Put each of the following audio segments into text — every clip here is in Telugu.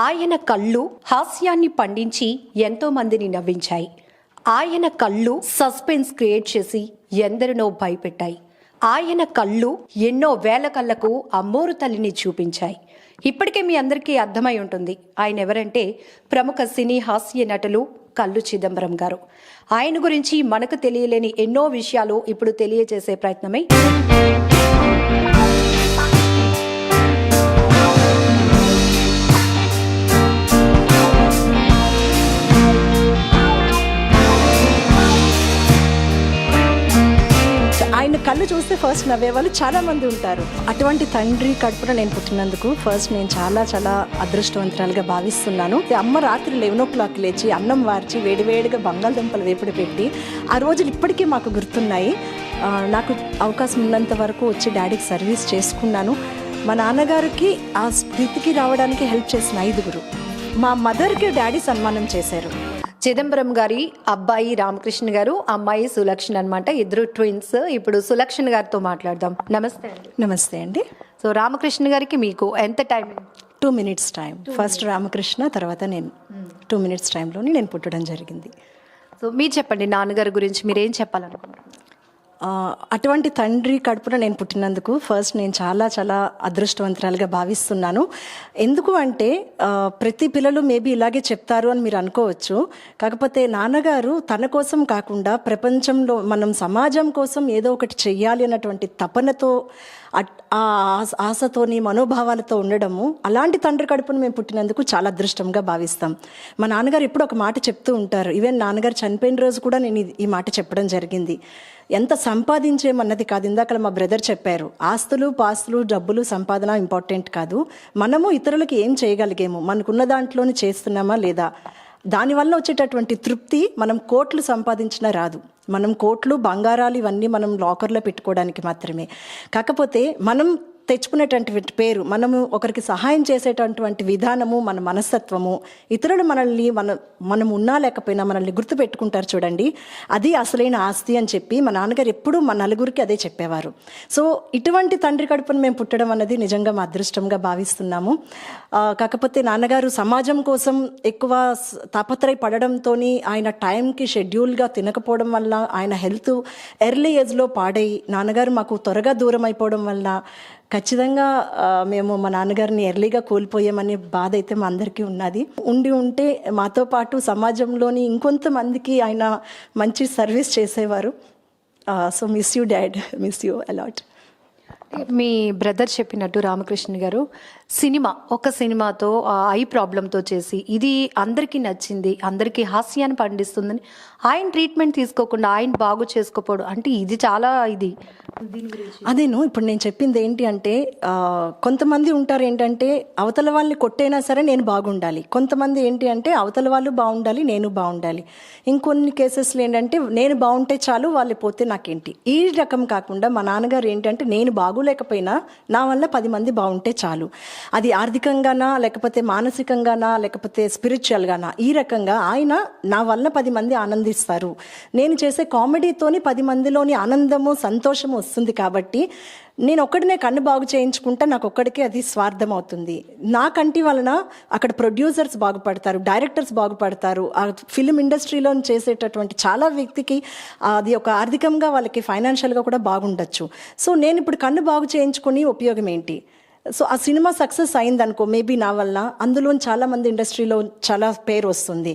ఆయన కళ్ళు హాస్యాన్ని పండించి ఎంతో మందిని నవ్వించాయి. ఆయన కళ్ళు సస్పెన్స్ క్రియేట్ చేసి ఎందరినో భయపెట్టాయి. ఆయన కళ్ళు ఎన్నో వేల కళ్ళకు అమ్మోరు తల్లిని చూపించాయి. ఇప్పటికే మీ అందరికీ అర్థమై ఉంటుంది ఆయన ఎవరంటే ప్రముఖ సినీ హాస్య నటులు కల్లు చిదంబరం గారు. ఆయన గురించి మనకు తెలియలేని ఎన్నో విషయాలు ఇప్పుడు తెలియజేసే ప్రయత్నమై ఆయన కళ్ళు చూస్తే ఫస్ట్ నవ్వేవాళ్ళు చాలా మంది ఉంటారు. అటువంటి తండ్రి కడుపున నేను పుట్టినందుకు ఫస్ట్ నేను చాలా చాలా అదృష్టవంతురాలుగా భావిస్తున్నాను. అమ్మ రాత్రి 11 లేచి అన్నం వార్చి వేడివేడిగా బంగాళదుంపలు వేపుడు పెట్టి ఆ రోజులు ఇప్పటికీ మాకు గుర్తున్నాయి. నాకు అవకాశం ఉన్నంత వరకు వచ్చి డాడీకి సర్వీస్ చేసుకున్నాను. మా నాన్నగారికి ఆ స్థితికి రావడానికి హెల్ప్ చేసిన 5గురు. మా మదర్కి డాడీ సన్మానం చేశారు. చిదంబరం గారి అబ్బాయి రామకృష్ణ గారు, అమ్మాయి సులక్షణ్ అనమాట, ఇద్దరు ట్విన్స్. ఇప్పుడు సులక్షణ్ గారితో మాట్లాడదాం. నమస్తే అండి. నమస్తే అండి. సో రామకృష్ణ గారికి మీకు ఎంత time? 2 minutes time. First Ramakrishna, తర్వాత నేను 2 minutes టైంలోని నేను పుట్టడం జరిగింది. సో మీరు చెప్పండి, నాన్నగారి గురించి మీరు ఏం చెప్పాలనుకుంటున్నారు? అటువంటి తండ్రి కడుపున నేను పుట్టినందుకు ఫస్ట్ నేను చాలా చాలా అదృష్టవంతురాలుగా భావిస్తున్నాను. ఎందుకు అంటే ప్రతి పిల్లలు మేబీ ఇలాగే చెప్తారు అని మీరు అనుకోవచ్చు. కాకపోతే నాన్నగారు తన కోసం కాకుండా ప్రపంచంలో మనం సమాజం కోసం ఏదో ఒకటి చెయ్యాలి అన్నటువంటి తపనతో ఆశతోని మనోభావాలతో ఉండడము, అలాంటి తండ్రి కడుపును మేము పుట్టినందుకు చాలా అదృష్టంగా భావిస్తాం. మా నాన్నగారు ఎప్పుడు ఒక మాట చెప్తూ ఉంటారు. ఈవెన్ నాన్నగారు చనిపోయిన రోజు కూడా నేను ఈ మాట చెప్పడం జరిగింది. ఎంత సంపాదించేమన్నది కాదు. ఇందాక మా బ్రదర్ చెప్పారు, ఆస్తులు పాస్తులు డబ్బులు సంపాదన ఇంపార్టెంట్ కాదు, మనము ఇతరులకు ఏం చేయగలిగేము, మనకున్న దాంట్లోనే చేస్తున్నామా లేదా, దానివల్ల వచ్చేటటువంటి తృప్తి మనం కోట్లు సంపాదించినా రాదు. మనం కోట్లు బంగారాలు ఇవన్నీ మనం లాకర్లో పెట్టుకోవడానికి మాత్రమే. కాకపోతే మనం తెచ్చుకునేటటువంటి పేరు, మనము ఒకరికి సహాయం చేసేటటువంటి విధానము, మన మనస్తత్వము, ఇతరులు మనల్ని మనం ఉన్నా లేకపోయినా మనల్ని గుర్తుపెట్టుకుంటారు చూడండి, అది అసలైన ఆస్తి అని చెప్పి మా నాన్నగారు ఎప్పుడూ మా నలుగురికి అదే చెప్పేవారు. సో ఇటువంటి తండ్రి కడుపును మేము పుట్టడం అన్నది నిజంగా మా అదృష్టంగా భావిస్తున్నాము. కాకపోతే నాన్నగారు సమాజం కోసం ఎక్కువ తాపత్రయపడడంతో ఆయన టైంకి షెడ్యూల్గా తినకపోవడం వల్ల ఆయన హెల్త్ ఎర్లీ ఏజ్లో పాడై నాన్నగారు మాకు త్వరగా దూరం అయిపోవడం వల్ల ఖచ్చితంగా మేము మా నాన్నగారిని ఎర్లీగా కోల్పోయామనే బాధ అయితే మా అందరికీ ఉన్నది. ఉంటే మాతో పాటు సమాజంలోని ఇంకొంతమందికి ఆయన మంచి సర్వీస్ చేసేవారు. So miss you dad, miss you a lot. Me brother చెప్పినట్టు రామకృష్ణ గారు ఒక సినిమాతో ఐ ప్రాబ్లంతో చేసి ఇది అందరికీ నచ్చింది, అందరికీ హాస్యాన్ని పండిస్తుందని ఆయన ట్రీట్మెంట్ తీసుకోకుండా ఆయన బాగు చేసుకోపోవడం అంటే ఇది చాలా అదేను. ఇప్పుడు నేను చెప్పింది ఏంటి అంటే కొంతమంది ఉంటారు ఏంటంటే అవతల వాళ్ళని కొట్టైనా సరే నేను బాగుండాలి, కొంతమంది ఏంటి అంటే అవతల వాళ్ళు బాగుండాలి నేను బాగుండాలి, ఇంకొన్ని కేసెస్లో ఏంటంటే నేను బాగుంటే చాలు వాళ్ళు పోతే నాకేంటి. ఈ రకం కాకుండా మా నాన్నగారు ఏంటంటే నేను బాగోలేకపోయినా నా వల్ల 10 మంది బాగుంటే చాలు, అది ఆర్థికంగానా లేకపోతే మానసికంగానా లేకపోతే స్పిరిచువల్గానా, ఈ రకంగా ఆయన నా వల్ల 10 మంది ఆనందిస్తారు. నేను చేసే కామెడీతోని 10 మందిలోని ఆనందము సంతోషము వస్తుంది. కాబట్టి నేను ఒక్కడినే కన్ను బాగు చేయించుకుంటే నాకు ఒక్కడికే అది స్వార్థం అవుతుంది. నా కంటి వలన అక్కడ ప్రొడ్యూసర్స్ బాగుపడతారు, డైరెక్టర్స్ బాగుపడతారు, ఆ ఫిల్మ్ ఇండస్ట్రీలో చేసేటటువంటి చాలా వ్యక్తికి అది ఒక ఆర్థికంగా వాళ్ళకి ఫైనాన్షియల్గా కూడా బాగుండొచ్చు. సో నేను ఇప్పుడు కన్ను బాగు చేయించుకొని ఉపయోగం ఏంటి? సో ఆ సినిమా సక్సెస్ అయిందనుకో మేబీ నా వల్ల, అందులో చాలామంది ఇండస్ట్రీలో చాలా పేరు వస్తుంది.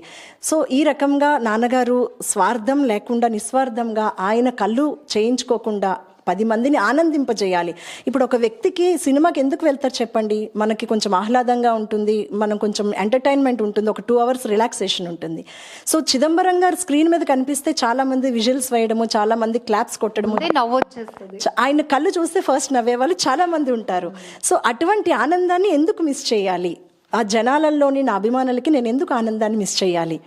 సో ఈ రకంగా నాన్నగారు స్వార్థం లేకుండా నిస్వార్థంగా ఆయన కళ్ళు చేయించుకోకుండా 10 మందిని ఆనందింపజేయాలి. ఇప్పుడు ఒక వ్యక్తికి సినిమాకి ఎందుకు వెళ్తారు చెప్పండి? మనకి కొంచెం ఆహ్లాదంగా ఉంటుంది, మనం కొంచెం ఎంటర్టైన్మెంట్ ఉంటుంది, ఒక 2 hours రిలాక్సేషన్ ఉంటుంది. సో చిదంబరం గారు స్క్రీన్ మీద కనిపిస్తే చాలా మంది విజువల్స్ వేయడము, చాలా మంది క్లాప్స్ కొట్టడము, ఆయన కళ్ళు చూస్తే ఫస్ట్ నవ్వేవాళ్ళు చాలా మంది ఉంటారు. సో అటువంటి ఆనందాన్ని ఎందుకు మిస్ చేయాలి? ఆ జనాలలోని నా అభిమానులకి నేను ఎందుకు ఆనందాన్ని మిస్ చేయాలి?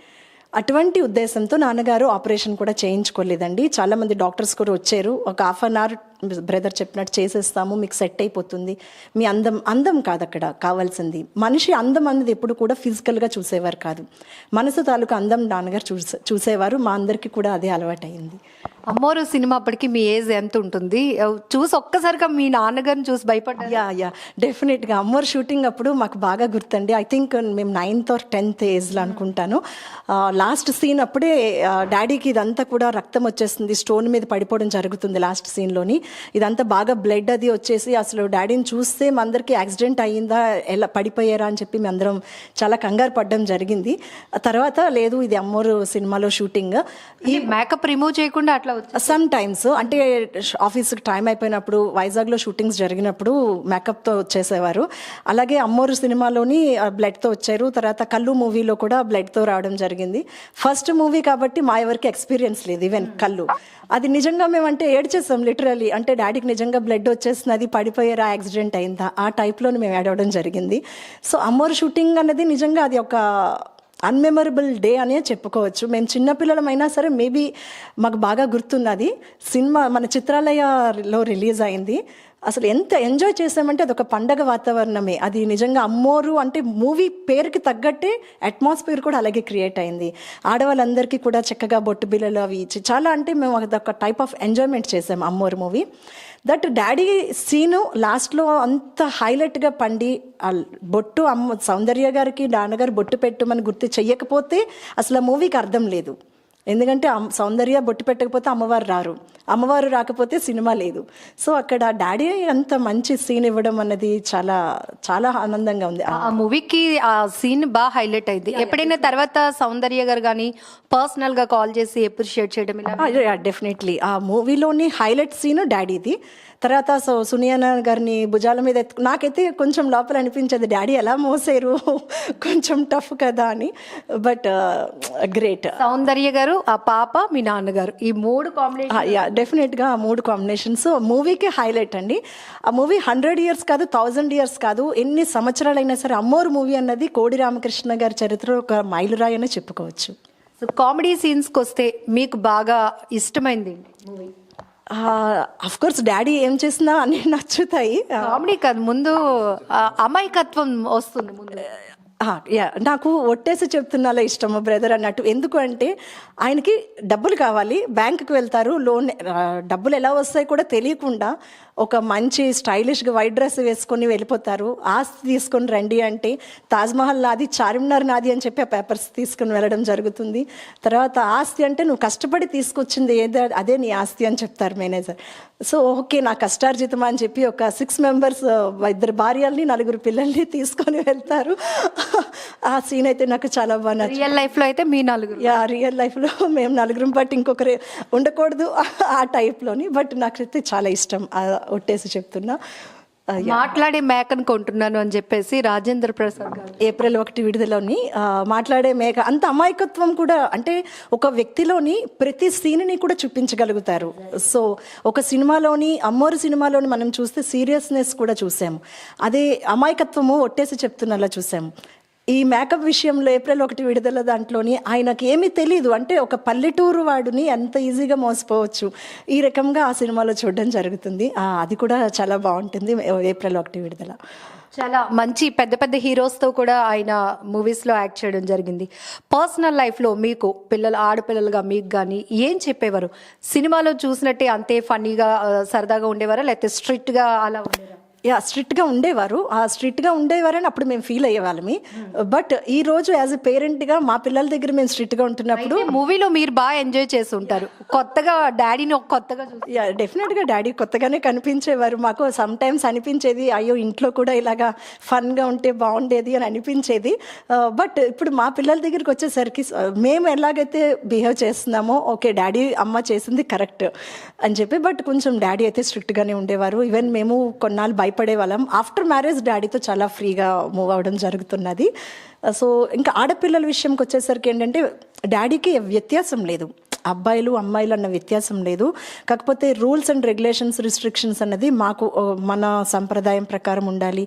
అటువంటి ఉద్దేశంతో నాన్నగారు ఆపరేషన్ కూడా చేయించుకోలేదండి. చాలామంది డాక్టర్స్ కూడా వచ్చారు. ఒక 1/2 hour బ్రదర్ చెప్పినట్టు చేసేస్తాము, మీకు సెట్ అయిపోతుంది, మీ అందం కాదు అక్కడ కావాల్సింది. మనిషి అందం అనేది ఎప్పుడు కూడా ఫిజికల్గా చూసేవారు కాదు, మనసు తాలూకు అందం నాన్నగారు చూసేవారు. మా అందరికీ కూడా అదే అలవాటైంది. అమ్మోరు సినిమా అప్పటికి మీ ఏజ్ ఎంత ఉంటుంది? చూసి ఒక్కసారిగా మీ నాన్నగారిని చూసి భయపడ్డారు? యా డెఫినెట్గా అమ్మోరు షూటింగ్ అప్పుడు మాకు బాగా గుర్తండి. ఐ థింక్ మేము 9th or 10th ఏజ్లో అనుకుంటాను. లాస్ట్ సీన్ అప్పుడే డాడీకి ఇదంతా కూడా రక్తం వచ్చేస్తుంది, స్టోన్ మీద పడిపోవడం జరుగుతుంది లాస్ట్ సీన్లోని. ఇదంతా బాగా బ్లడ్ అది వచ్చేసి అసలు డాడీని చూస్తే మా అందరికీ యాక్సిడెంట్ అయ్యిందా, ఎలా పడిపోయారా అని చెప్పి మేము అందరం చాలా కంగారు పడడం జరిగింది. తర్వాత లేదు, ఇది అమ్మోరు సినిమాలో షూటింగ్. ఈ మేకప్ రిమూవ్ చేయకుండా అట్లా సమ్ టైమ్స్ అంటే ఆఫీస్కి టైం అయిపోయినప్పుడు, వైజాగ్లో షూటింగ్స్ జరిగినప్పుడు మేకప్తో వచ్చేసేవారు. అలాగే అమ్మోరు సినిమాలోని బ్లడ్తో వచ్చారు. తర్వాత కళ్ళు మూవీలో కూడా బ్లడ్తో రావడం జరిగింది. ఫస్ట్ మూవీ కాబట్టి మా ఎవరికి ఎక్స్పీరియన్స్ లేదు ఈవెన్ కళ్ళు. అది నిజంగా మేమంటే ఏడ్చేస్తాం లిటరలీ. అంటే డాడీకి నిజంగా బ్లడ్ వచ్చేస్తున్నది, పడిపోయారా, యాక్సిడెంట్ అయిందా, ఆ టైప్లో మేము ఏడవడం జరిగింది. సో అమ్మోరు షూటింగ్ అనేది నిజంగా అది ఒక అన్మెమరబుల్ డే అనే చెప్పుకోవచ్చు. మేము చిన్నపిల్లలమైనా సరే మేబీ మాకు బాగా గుర్తున్నది. సినిమా మన చిత్రాలయలో రిలీజ్ అయింది. అసలు ఎంత ఎంజాయ్ చేసామంటే అదొక పండగ వాతావరణమే. అది నిజంగా అమ్మోరు అంటే మూవీ పేరుకి తగ్గట్టే అట్మాస్ఫియర్ కూడా అలాగే క్రియేట్ అయింది. ఆడవాళ్ళందరికీ కూడా చక్కగా బొట్టు బిళ్ళలు అవి ఇచ్చి చాలా అంటే మేము అదొక టైప్ ఆఫ్ ఎంజాయ్మెంట్ చేసాం అమ్మోరు మూవీ. దట్ డాడీ సీను లాస్ట్లో అంత హైలైట్గా పండి బొట్టు సౌందర్య గారికి నాన్నగారు బొట్టు పెట్టమని గుర్తు చెయ్యకపోతే అసలు ఆ మూవీకి అర్థం లేదు. ఎందుకంటే సౌందర్య బొట్టు పెట్టకపోతే అమ్మవారు రారు, అమ్మవారు రాకపోతే సినిమా లేదు. సో అక్కడ డాడీ అంత మంచి సీన్ ఇవ్వడం అన్నది చాలా చాలా ఆనందంగా ఉంది. ఆ మూవీకి ఆ సీన్ బాగా హైలైట్ అయింది. ఎప్పుడైనా తర్వాత సౌందర్య గారు కానీ పర్సనల్ గా కాల్ చేసి అప్రిషియేట్ చేయడం? డెఫినెట్లీ ఆ మూవీలోని హైలైట్ సీన్ డాడీది. తర్వాత సునియానా గారిని భుజాల మీద నాకైతే కొంచెం లోపల అనిపించేది డాడీ ఎలా మోసారు, కొంచెం టఫ్ కదా అని. But great. సౌందర్య గారు, ఆ పాప, మీ నాన్నగారు, ఈ 3 కాంబినేషన్ డెఫినెట్గా ఆ 3 కాంబినేషన్స్ మూవీకి హైలైట్ అండి. ఆ మూవీ 100 years కాదు, 1000 years కాదు, ఎన్ని సంవత్సరాలైనా సరే అమ్మోరు మూవీ అన్నది కోడి రామకృష్ణ గారి చరిత్రలో ఒక మైలురాయి అని చెప్పుకోవచ్చు. సో కామెడీ సీన్స్కి వస్తే మీకు బాగా ఇష్టమైంది మూవీ? అఫ్ కోర్స్ డాడీ ఏం చేసినా అన్ని నచ్చుతాయి. కామెడీ కాదు, ముందు అమాయకత్వం వస్తుంది ముందు. నాకు ఒట్టేసి చెప్తున్నాలో ఇష్టము బ్రదర్ అన్నట్టు. ఎందుకు అంటే ఆయనకి డబ్బులు కావాలి, బ్యాంకుకి వెళ్తారు, లోన్ డబ్బులు ఎలా వస్తాయి కూడా తెలియకుండా ఒక మంచి స్టైలిష్గా వైట్ డ్రెస్ వేసుకొని వెళ్ళిపోతారు. ఆస్తి తీసుకొని రండి అంటే తాజ్మహల్ నాది, చార్మినార్ నాది అని చెప్పి ఆ పేపర్స్ తీసుకుని వెళ్ళడం జరుగుతుంది. తర్వాత ఆస్తి అంటే నువ్వు కష్టపడి తీసుకొచ్చింది ఏదో అదే నీ ఆస్తి అని చెప్తారు మేనేజర్. సో ఓకే, నా కష్టార్జితం అని చెప్పి ఒక 6 members, 2 భార్యల్ని 4 పిల్లల్ని తీసుకొని వెళ్తారు. ఆ సీన్ అయితే నాకు చాలా బాగా నచ్చింది. రియల్ లైఫ్లో అయితే మీ 4? రియల్ లైఫ్లో మేము 4 బట్ ఇంకొకరు ఉండకూడదు ఆ టైప్లోని. బట్ నాకైతే చాలా ఇష్టం, ఒట్టేసి చెప్తున్నా. మాట్లాడే మేకను కొంటున్నాను అని చెప్పేసి రాజేంద్ర ప్రసాద్ గారు April 1 విడుదలని మాట్లాడే మేక అంత అమాయకత్వం కూడా అంటే ఒక వ్యక్తిలోని ప్రతి సీన్ని కూడా చూపించగలుగుతారు. సో ఒక సినిమాలోని అమ్మోరు సినిమాలోని మనం చూస్తే సీరియస్నెస్ కూడా చూసాము, అదే అమాయకత్వము ఒట్టేసి చెప్తున్నలా చూసాము. ఈ మేకప్ విషయంలో April 1 విడుదల దాంట్లోని ఆయనకి ఏమీ తెలీదు, అంటే ఒక పల్లెటూరు వాడిని ఎంత ఈజీగా మోసపోవచ్చు, ఈ రకంగా ఆ సినిమాలో చూడడం జరుగుతుంది. అది కూడా చాలా బాగుంటుంది. April 1 విడుదల. చాలా మంచి పెద్ద పెద్ద హీరోస్తో కూడా ఆయన మూవీస్లో యాక్ట్ చేయడం జరిగింది. పర్సనల్ లైఫ్లో మీకు పిల్లలు, ఆడపిల్లలుగా మీకు కానీ ఏం చెప్పేవారు? సినిమాలో చూసినట్టే అంతే ఫన్నీగా సరదాగా ఉండేవారా, లేకపోతే స్ట్రిక్ట్గా అలా ఉండేవారా? స్ట్రిక్ట్గా ఉండేవారు. స్ట్రిక్ట్గా ఉండేవారని అప్పుడు మేము ఫీల్ అయ్యేవాళ్ళమి. బట్ ఈ రోజు యాజ్ ఎ పేరెంట్గా మా పిల్లల దగ్గర మేము స్ట్రిక్ట్గా ఉంటున్నప్పుడు మూవీలో మీరు బాగా ఎంజాయ్ చేసి ఉంటారు. కొత్తగా డాడీని కొత్తగా డెఫినెట్గా డాడీ కొత్తగానే కనిపించేవారు. మాకు సమ్ టైమ్స్ అనిపించేది అయ్యో ఇంట్లో కూడా ఇలాగా ఫన్గా ఉంటే బాగుండేది అని అనిపించేది. బట్ ఇప్పుడు మా పిల్లల దగ్గరికి వచ్చేసరికి మేము ఎలాగైతే బిహేవ్ చేస్తున్నామో ఓకే డాడీ అమ్మ చేసింది కరెక్ట్ అని చెప్పి, బట్ కొంచెం డాడీ అయితే స్ట్రిక్ట్గానే ఉండేవారు. ఈవెన్ మేము కొన్నాళ్ళు భయపడే వాళ్ళం. ఆఫ్టర్ మ్యారేజ్ డాడీతో చాలా ఫ్రీగా మూవ్ అవ్వడం జరుగుతున్నది. సో ఇంకా ఆడపిల్లల విషయంకి వచ్చేసరికి ఏంటంటే డాడీకి వ్యత్యాసం లేదు, అబ్బాయిలు అమ్మాయిలు అన్న వ్యత్యాసం లేదు. కాకపోతే రూల్స్ అండ్ రెగ్యులేషన్స్, రిస్ట్రిక్షన్స్ అన్నది మాకు మన సంప్రదాయం ప్రకారం ఉండాలి.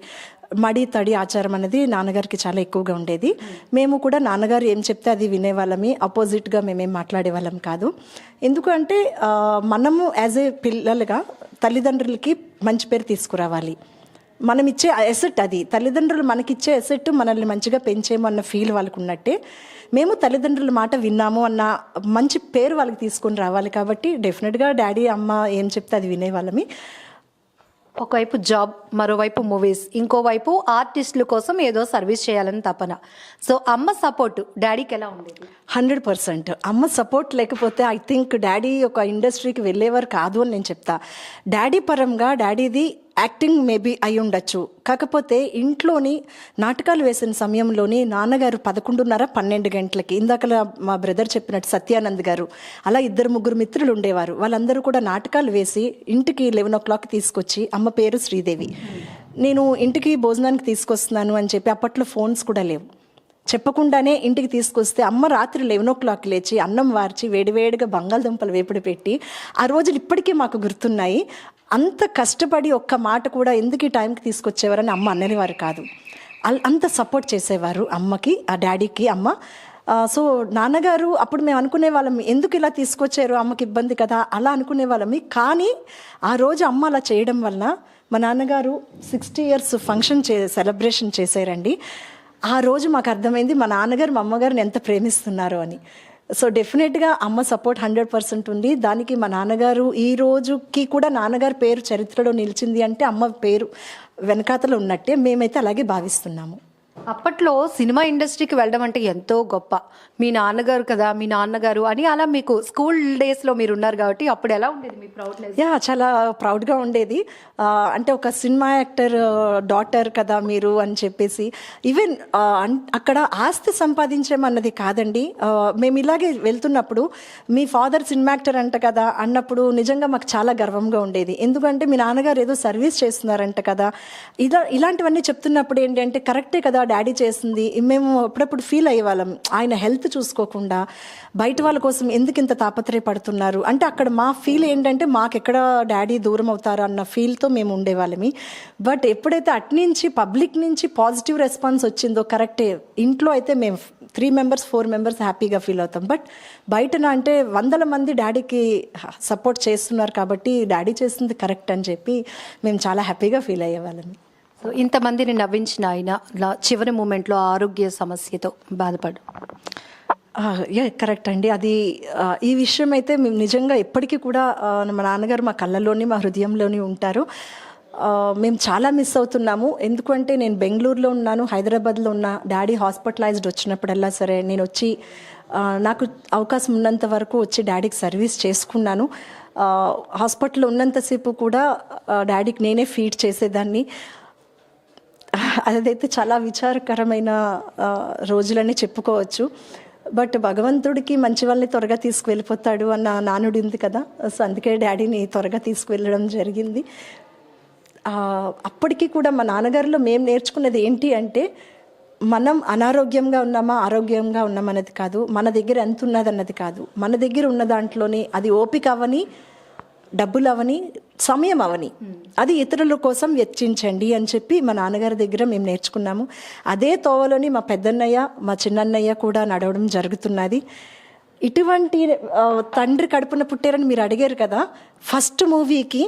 మడి తడి ఆచారం అనేది నాన్నగారికి చాలా ఎక్కువగా ఉండేది. మేము కూడా నాన్నగారు ఏం చెప్తే అది వినేవాళ్ళమి, అపోజిట్గా మేమేం మాట్లాడేవాళ్ళం కాదు. ఎందుకంటే మనము యాజ్ ఏ పిల్లలుగా తల్లిదండ్రులకి మంచి పేరు తీసుకురావాలి. మనం ఇచ్చే ఎసెట్ అది, తల్లిదండ్రులు మనకిచ్చే ఎసెట్ మనల్ని మంచిగా పెంచేమో అన్న ఫీల్ వాళ్ళకు ఉన్నట్టే మేము తల్లిదండ్రుల మాట విన్నాము అన్న మంచి పేరు వాళ్ళకి తీసుకొని రావాలి. కాబట్టి డెఫినెట్గా డాడీ అమ్మ ఏం చెప్తే అది వినేవాళ్ళమి. ఒకవైపు జాబ్, మరోవైపు మూవీస్, ఇంకోవైపు ఆర్టిస్టుల కోసం ఏదో సర్వీస్ చేయాలని తపన. సో అమ్మ సపోర్ట్ డాడీకి ఎలా ఉండేది? 100%. అమ్మ సపోర్ట్ లేకపోతే ఐ థింక్ డాడీ ఒక ఇండస్ట్రీకి వెళ్ళేవారు కాదు అని నేను చెప్తా. డాడీ పరంగా డాడీది యాక్టింగ్ మేబీ అయి ఉండొచ్చు, కాకపోతే ఇంట్లోని నాటకాలు వేసిన సమయంలోని నాన్నగారు 11:30-12 గంటలకి, ఇందాక మా బ్రదర్ చెప్పినట్టు సత్యానంద్ గారు అలా 2-3 మిత్రులు ఉండేవారు. వాళ్ళందరూ కూడా నాటకాలు వేసి ఇంటికి 11 o'clock తీసుకొచ్చి, అమ్మ పేరు శ్రీదేవి, నేను ఇంటికి భోజనానికి తీసుకొస్తున్నాను అని చెప్పి, అప్పట్లో ఫోన్స్ కూడా లేవు, చెప్పకుండానే ఇంటికి తీసుకొస్తే అమ్మ రాత్రి 11 o'clock లేచి అన్నం వార్చి వేడివేడిగా బంగాళదుంపలు వేపుడు పెట్టి, ఆ రోజులు ఇప్పటికీ మాకు గుర్తున్నాయి. అంత కష్టపడి ఒక్క మాట కూడా ఎందుకు ఈ టైంకి తీసుకొచ్చేవారని అమ్మ అనేవారు కాదు. అంత సపోర్ట్ చేసేవారు అమ్మకి, ఆ డాడీకి అమ్మ. సో నాన్నగారు అప్పుడు మేము అనుకునే వాళ్ళం, ఎందుకు ఇలా తీసుకొచ్చారు, అమ్మకి ఇబ్బంది కదా అలా అనుకునే వాళ్ళమి. కానీ ఆ రోజు అమ్మ అలా చేయడం వల్ల మా నాన్నగారు 60 years ఫంక్షన్ సెలబ్రేషన్ చేశారండి. ఆ రోజు మాకు అర్థమైంది మా నాన్నగారు మా అమ్మగారిని ఎంత ప్రేమిస్తున్నారు అని. సో డెఫినెట్గా అమ్మ సపోర్ట్ 100% ఉంది. దానికి మా నాన్నగారు ఈ రోజుకి కూడా నాన్నగారి పేరు చరిత్రలో నిలిచింది అంటే అమ్మ పేరు వెనకాతలో ఉన్నట్టే మేమైతే అలాగే భావిస్తున్నాము. అప్పట్లో సినిమా ఇండస్ట్రీకి వెళ్ళడం అంటే ఎంతో గొప్ప. మీ నాన్నగారు కదా, మీ నాన్నగారు అని అలా మీకు స్కూల్ డేస్లో మీరు ఉన్నారు కాబట్టి అప్పుడు ఎలా ఉండేది మీ ప్రౌడ్నెస్? చాలా ప్రౌడ్గా ఉండేది. అంటే ఒక సినిమా యాక్టర్ డాటర్ కదా మీరు అని చెప్పేసి, ఈవెన్ అక్కడ ఆస్తి సంపాదించామన్నది కాదండి. మేము ఇలాగే వెళ్తున్నప్పుడు మీ ఫాదర్ సినిమా యాక్టర్ అంట కదా అన్నప్పుడు నిజంగా మాకు చాలా గర్వంగా ఉండేది. ఎందుకంటే మీ నాన్నగారు ఏదో సర్వీస్ చేస్తున్నారంట కదా, ఇలాంటివన్నీ చెప్తున్నప్పుడు ఏంటంటే కరెక్టే కదా డాడీ చేసింది. మేము అప్పుడప్పుడు ఫీల్ అయ్యేవాళ్ళం, ఆయన హెల్త్ చూసుకోకుండా బయట వాళ్ళ కోసం ఎందుకు ఇంత తాపత్రయపడుతున్నారు అంటే. అక్కడ మా ఫీల్ ఏంటంటే మాకెక్కడ డాడీ దూరం అవుతారా అన్న ఫీల్తో మేము ఉండేవాళ్ళమి. బట్ ఎప్పుడైతే అట్నుంచి పబ్లిక్ నుంచి పాజిటివ్ రెస్పాన్స్ వచ్చిందో, కరెక్టే, ఇంట్లో అయితే మేము 3 members 4 members హ్యాపీగా ఫీల్ అవుతాం. బట్ బయటన అంటే 100 మంది డాడీకి సపోర్ట్ చేస్తున్నారు కాబట్టి డాడీ చేసింది కరెక్ట్ అని చెప్పి మేము చాలా హ్యాపీగా ఫీల్ అయ్యేవాళ్ళమి. సో ఇంతమందిని నవ్వించిన ఆయన చివరి మూమెంట్లో ఆరోగ్య సమస్యతో బాధపడు. కరెక్ట్ అండి. అది ఈ విషయం అయితే మేము నిజంగా ఎప్పటికీ కూడా మా నాన్నగారు మా కళ్ళలోని మా హృదయంలోని ఉంటారు. మేము చాలా మిస్ అవుతున్నాము. ఎందుకంటే నేను బెంగళూరులో ఉన్నాను, హైదరాబాద్లో ఉన్న. డాడీ హాస్పిటలైజ్డ్ వచ్చినప్పుడల్లా సరే నేను వచ్చి నాకు అవకాశం ఉన్నంత వరకు వచ్చి డాడీకి సర్వీస్ చేసుకున్నాను. హాస్పిటల్లో ఉన్నంతసేపు కూడా డాడీకి నేనే ఫీడ్ చేసేదాన్ని. అదైతే చాలా విచారకరమైన రోజులని చెప్పుకోవచ్చు. బట్ భగవంతుడికి మంచి వాళ్ళని త్వరగా తీసుకువెళ్ళిపోతాడు అన్న నానుడి ఉంది కదా, సో అందుకే డాడీని త్వరగా తీసుకువెళ్ళడం జరిగింది. అప్పటికీ కూడా మా నాన్నగారిలో మేము నేర్చుకున్నది ఏంటి అంటే, మనం అనారోగ్యంగా ఉన్నామా ఆరోగ్యంగా ఉన్నామన్నది కాదు, మన దగ్గర ఎంత ఉన్నదన్నది కాదు, మన దగ్గర ఉన్న దాంట్లోనే అది ఓపిక అవని, డబ్బులు అవని, సమయం అవని, అది ఇతరుల కోసం వెచ్చించండి అని చెప్పి మా నాన్నగారి దగ్గర మేము నేర్చుకున్నాము. అదే తోవలోని మా పెద్దన్నయ్య మా చిన్నన్నయ్య కూడా నడవడం జరుగుతున్నది. ఇటువంటి తండ్రి కడుపున పుట్టారని మీరు అడిగారు కదా, ఫస్ట్ మూవీకి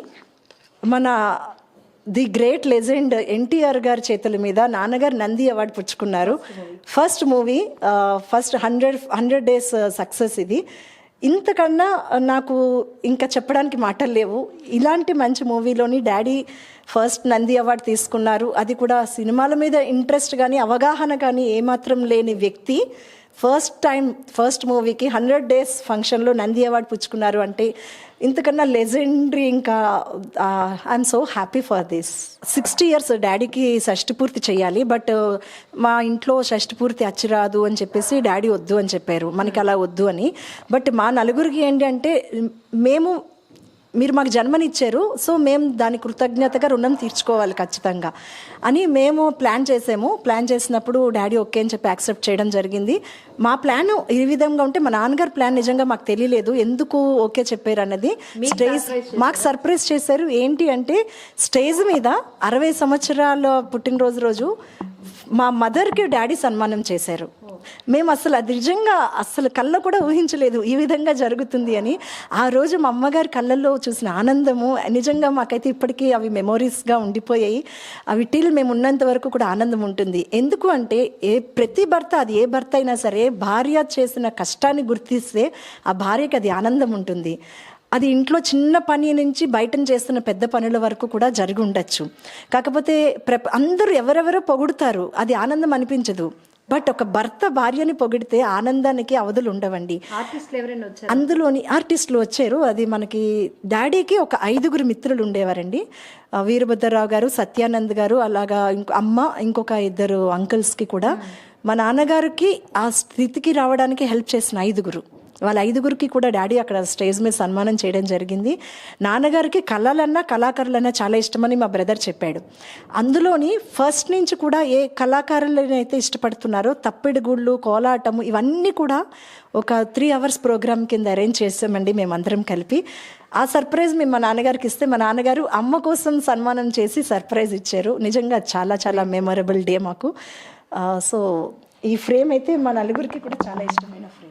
మన ది గ్రేట్ లెజెండ్ ఎన్టీఆర్ గారి చేతుల మీద నాన్నగారు నంది అవార్డు పుచ్చుకున్నారు. First movie, first 100 days success ఇది. ఇంతకన్నా నాకు ఇంకా చెప్పడానికి మాటలు లేవు. ఇలాంటి మంచి మూవీలోని డాడీ ఫస్ట్ నంది అవార్డు తీసుకున్నారు. అది కూడా సినిమాల మీద ఇంట్రెస్ట్ కానీ అవగాహన కానీ ఏమాత్రం లేని వ్యక్తి ఫస్ట్ మూవీకి 100 days ఫంక్షన్లో నంది అవార్డు పుచ్చుకున్నారు అంటే ఇంతకన్నా లెజెండరీ ఇంకా I'm so happy for this. 60 years డాడీకి షష్టి పూర్తి చేయాలి. బట్ మా ఇంట్లో షష్టి పూర్తి అచ్చిరాదు అని చెప్పేసి డాడీ వద్దు అని చెప్పారు, మనకి అలా వద్దు అని. బట్ మా నలుగురికి ఏంటి అంటే, మేము మీరు మాకు జన్మనిచ్చారు, సో మేము దాని కృతజ్ఞతగా రుణం తీర్చుకోవాలి ఖచ్చితంగా అని మేము ప్లాన్ చేసాము. ప్లాన్ చేసినప్పుడు డాడీ ఓకే అని చెప్పి యాక్సెప్ట్ చేయడం జరిగింది. మా ప్లాన్ ఈ విధంగా ఉంటే మా నాన్నగారు ప్లాన్ నిజంగా మాకు తెలియలేదు, ఎందుకు ఓకే చెప్పారు అన్నది. మాకు సర్ప్రైజ్ చేశారు. ఏంటి అంటే స్టేజ్ మీద 60 సంవత్సరాల పుట్టినరోజు రోజు మా మదర్కి డాడీ సన్మానం చేశారు. మేము అసలు అది నిజంగా అసలు కళ్ళ కూడా ఊహించలేదు ఈ విధంగా జరుగుతుంది అని. ఆ రోజు మా అమ్మగారి కళ్ళల్లో చూసిన ఆనందము నిజంగా మాకైతే ఇప్పటికీ అవి మెమోరీస్గా ఉండిపోయాయి. అవి టిల్ మేము ఉన్నంత వరకు కూడా ఆనందం ఉంటుంది. ఎందుకు అంటే ప్రతి భర్త, అది ఏ భర్త అయినా సరే, భార్య చేసిన కష్టాన్ని గుర్తిస్తే ఆ భార్యకి అది ఆనందం ఉంటుంది. అది ఇంట్లో చిన్న పని నుంచి బయటను చేస్తున్న పెద్ద పనుల వరకు కూడా జరిగి ఉండొచ్చు. కాకపోతే అందరూ ఎవరెవరో పొగుడుతారు, అది ఆనందం అనిపించదు. బట్ ఒక భర్త భార్యని పొగిడితే ఆనందానికి అవధులు ఉండవండి. అందులోని ఆర్టిస్టులు వచ్చారు. అది మనకి డాడీకి ఒక 5 మిత్రులు ఉండేవారండి. వీరభద్రరావు గారు, సత్యానంద్ గారు, అలాగా అమ్మ, ఇంకొక 2 అంకుల్స్కి కూడా మా నాన్నగారికి ఆ స్థితికి రావడానికి హెల్ప్ చేసిన 5. వాళ్ళ 5 కూడా డాడీ అక్కడ స్టేజ్ మీద సన్మానం చేయడం జరిగింది. నాన్నగారికి కళలన్నా కళాకారులన్నా చాలా ఇష్టమని మా బ్రదర్ చెప్పాడు. అందులోని ఫస్ట్ నుంచి కూడా ఏ కళాకారులను అయితే ఇష్టపడుతున్నారో తప్పిడిగుళ్ళు, కోలాటము, ఇవన్నీ కూడా ఒక 3 hours ప్రోగ్రామ్ కింద అరేంజ్ చేసామండి మేమందరం కలిపి. ఆ సర్ప్రైజ్ మేము మా నాన్నగారికి ఇస్తే మా నాన్నగారు అమ్మ కోసం సన్మానం చేసి సర్ప్రైజ్ ఇచ్చారు. నిజంగా చాలా చాలా మెమొరబుల్ డే మాకు. సో ఈ ఫ్రేమ్ అయితే మా నలుగురికి కూడా చాలా ఇష్టమైన ఫ్రేమ్.